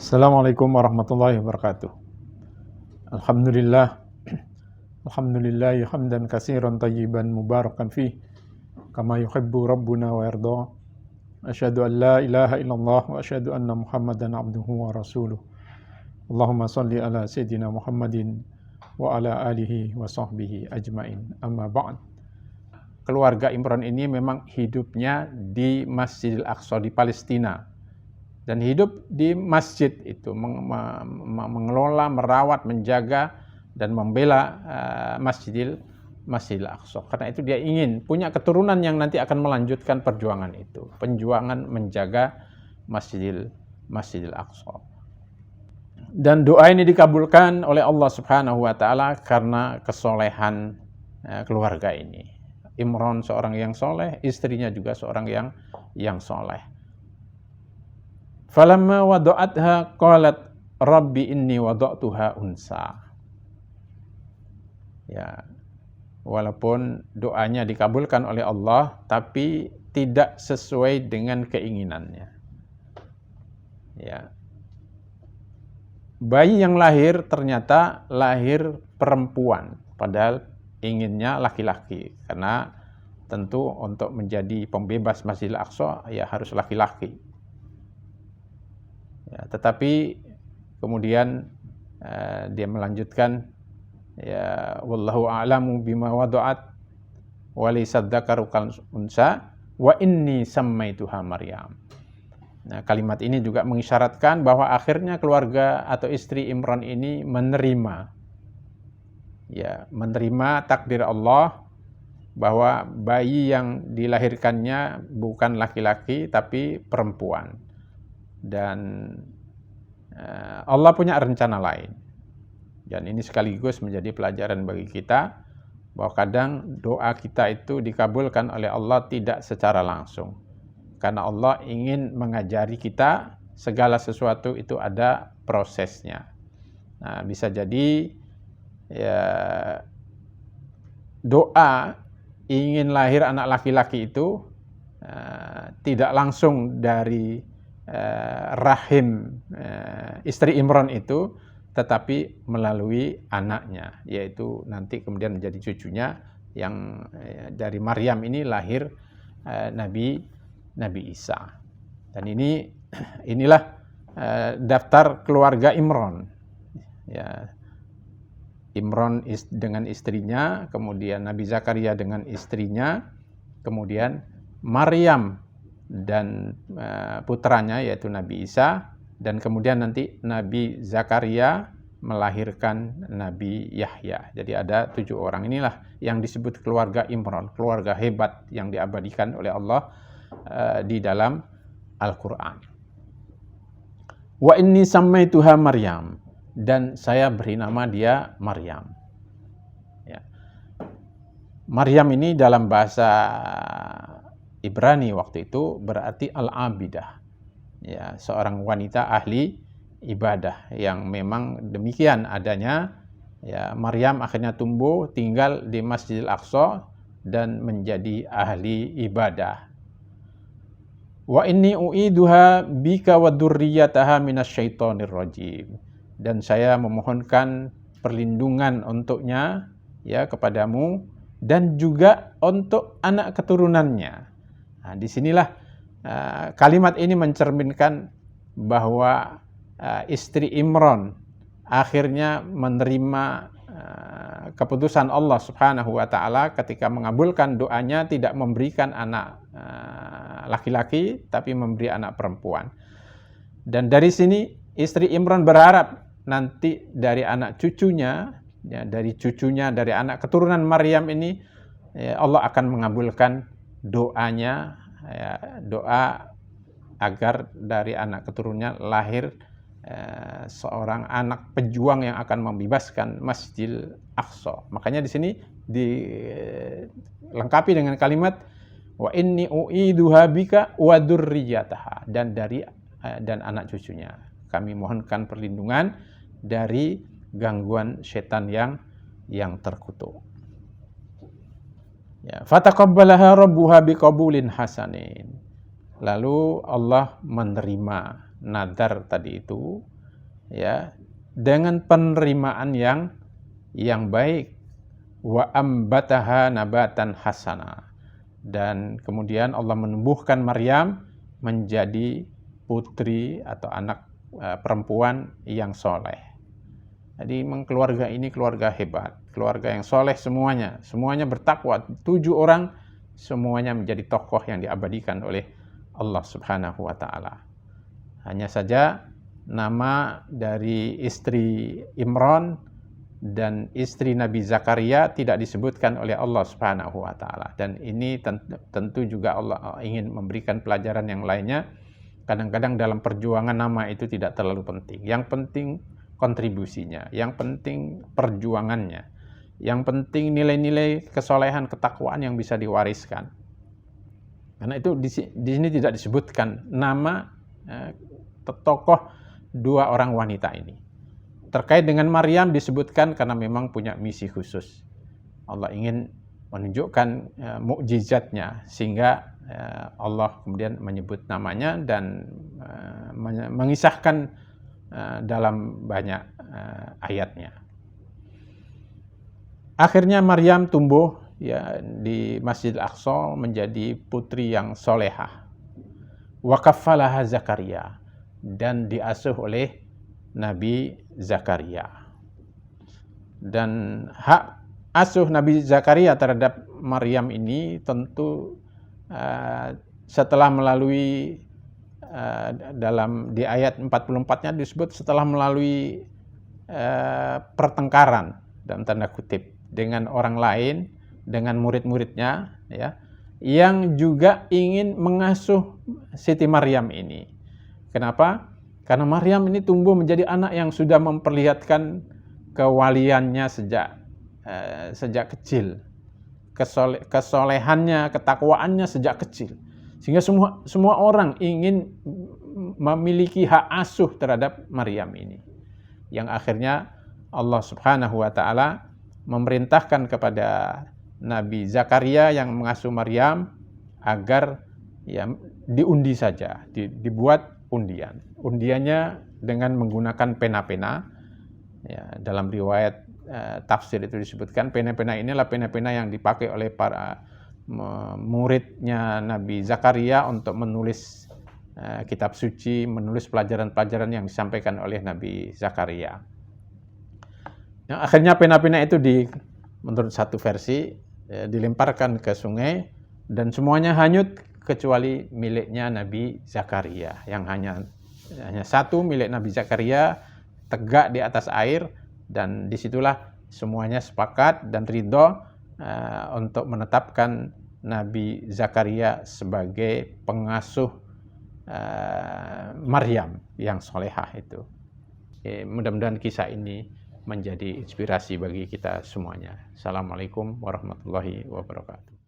Assalamualaikum warahmatullahi wabarakatuh. Alhamdulillah. Alhamdulillahi hamdan katsiran tayyiban mubarakan fih kama yuhibbu rabbuna wa yarda. Asyhadu an la ilaha illallah wa asyhadu anna Muhammadan abduhu wa rasuluh. Allahumma shalli ala sayyidina Muhammadin wa ala alihi wa sahbihi ajmain. Amma ba'd. Keluarga Imran ini memang hidupnya di Masjidil Aqsa di Palestina. Dan hidup di masjid itu, mengelola, merawat, menjaga, dan membela Masjidil Aqsa. Karena itu dia ingin punya keturunan yang nanti akan melanjutkan perjuangan itu. Perjuangan menjaga Masjidil Aqsa. Dan doa ini dikabulkan oleh Allah Subhanahu wa Ta'ala karena kesolehan keluarga ini. Imran seorang yang soleh, istrinya juga seorang yang soleh. Falamma wada'atha qalat rabbi inni wada'tuha unsa. Ya. Walaupun doanya dikabulkan oleh Allah tapi tidak sesuai dengan keinginannya. Ya. Bayi yang lahir ternyata lahir perempuan padahal inginnya laki-laki karena tentu untuk menjadi pembebas Masjidil Aqsa ya harus laki-laki. Ya, tetapi kemudian dia melanjutkan ya wallahu a'lamu bima wada'at wa laysa dzakaru kal unsa wa inni sammaituha Maryam. Nah, kalimat ini juga mengisyaratkan bahwa akhirnya keluarga atau istri Imran ini menerima takdir Allah bahwa bayi yang dilahirkannya bukan laki-laki tapi perempuan. Dan Allah punya rencana lain. Dan ini sekaligus menjadi pelajaran bagi kita bahwa kadang doa kita itu dikabulkan oleh Allah tidak secara langsung. Karena Allah ingin mengajari kita segala sesuatu itu ada prosesnya. Nah, bisa jadi ya, doa ingin lahir anak laki-laki itu tidak langsung dari rahim istri Imran itu, tetapi melalui anaknya, yaitu nanti kemudian menjadi cucunya yang dari Maryam ini lahir Nabi Isa. Dan inilah daftar keluarga Imran. Ya, Imran dengan istrinya, kemudian Nabi Zakaria dengan istrinya, kemudian Maryam dan putranya yaitu Nabi Isa, dan kemudian nanti Nabi Zakaria melahirkan Nabi Yahya. Jadi ada 7 orang inilah yang disebut keluarga Imran, keluarga hebat yang diabadikan oleh Allah di dalam Al-Quran. Wa inni sammaituha Maryam, dan saya beri nama dia Maryam. Ya. Maryam ini dalam bahasa Ibrani waktu itu berarti al-abidah. Ya, seorang wanita ahli ibadah yang memang demikian adanya. Ya, Maryam akhirnya tumbuh tinggal di Masjidil Aqsa dan menjadi ahli ibadah. Wa inni u'iduha bika wa dzurriyyataha minasyaitonir rajim. Dan saya memohonkan perlindungan untuknya ya kepadamu dan juga untuk anak keturunannya. Nah, disinilah kalimat ini mencerminkan bahwa istri Imran akhirnya menerima keputusan Allah Subhanahu wa Ta'ala ketika mengabulkan doanya tidak memberikan anak laki-laki tapi memberi anak perempuan. Dan dari sini istri Imran berharap nanti dari anak cucunya, dari anak keturunan Maryam ini Allah akan mengabulkan doanya, doa agar dari anak keturunannya lahir seorang anak pejuang yang akan membebaskan Masjidil Aqsa. Makanya di sini dilengkapi dengan kalimat wa inni u'iduha bika wa dzurriyyataha, dan anak cucunya kami mohonkan perlindungan dari gangguan setan yang terkutuk. Ya, fataqabbalaha rabbuha biqabulin hasanin. Lalu Allah menerima nadar tadi itu ya, dengan penerimaan yang baik. Wa ambataha nabatan hasana, dan kemudian Allah menumbuhkan Maryam menjadi putri atau anak perempuan yang soleh. Jadi memang keluarga ini keluarga hebat, keluarga yang soleh semuanya bertakwa. 7 orang semuanya menjadi tokoh yang diabadikan oleh Allah Subhanahu wa Ta'ala. Hanya saja nama dari istri Imran dan istri Nabi Zakaria tidak disebutkan oleh Allah Subhanahu wa Ta'ala. Dan ini tentu juga Allah ingin memberikan pelajaran yang lainnya. Kadang-kadang dalam perjuangan nama itu tidak terlalu penting. Yang penting kontribusinya, yang penting perjuangannya, yang penting nilai-nilai kesolehan, ketakwaan yang bisa diwariskan. Karena itu di sini tidak disebutkan nama tokoh 2 orang wanita ini. Terkait dengan Maryam disebutkan karena memang punya misi khusus. Allah ingin menunjukkan mukjizatnya, sehingga Allah kemudian menyebut namanya dan mengisahkan dalam banyak ayatnya. Akhirnya Maryam tumbuh ya di Masjidil Aqsa menjadi putri yang solehah. Wa kaffalaha Zakaria, dan diasuh oleh Nabi Zakaria. Dan hak asuh Nabi Zakaria terhadap Maryam ini tentu setelah melalui di ayat 44-nya disebut setelah melalui pertengkaran dalam tanda kutip dengan orang lain, dengan murid-muridnya, ya, yang juga ingin mengasuh Siti Maryam ini. Kenapa? Karena Maryam ini tumbuh menjadi anak yang sudah memperlihatkan kewaliannya sejak kecil, kesolehannya, ketakwaannya sejak kecil, sehingga semua orang ingin memiliki hak asuh terhadap Maryam ini, yang akhirnya Allah Subhanahu wa Ta'ala memerintahkan kepada Nabi Zakaria yang mengasuh Maryam agar ya diundi saja, dibuat undian. Undiannya dengan menggunakan pena-pena. Ya, dalam riwayat tafsir itu disebutkan pena-pena inilah pena-pena yang dipakai oleh para muridnya Nabi Zakaria untuk menulis kitab suci, menulis pelajaran-pelajaran yang disampaikan oleh Nabi Zakaria. Yang akhirnya pena-pena itu menurut satu versi dilemparkan ke sungai dan semuanya hanyut kecuali miliknya Nabi Zakaria, yang hanya satu milik Nabi Zakaria tegak di atas air, dan disitulah semuanya sepakat dan ridho untuk menetapkan Nabi Zakaria sebagai pengasuh Maryam yang solehah itu. Mudah-mudahan kisah ini menjadi inspirasi bagi kita semuanya. Assalamualaikum warahmatullahi wabarakatuh.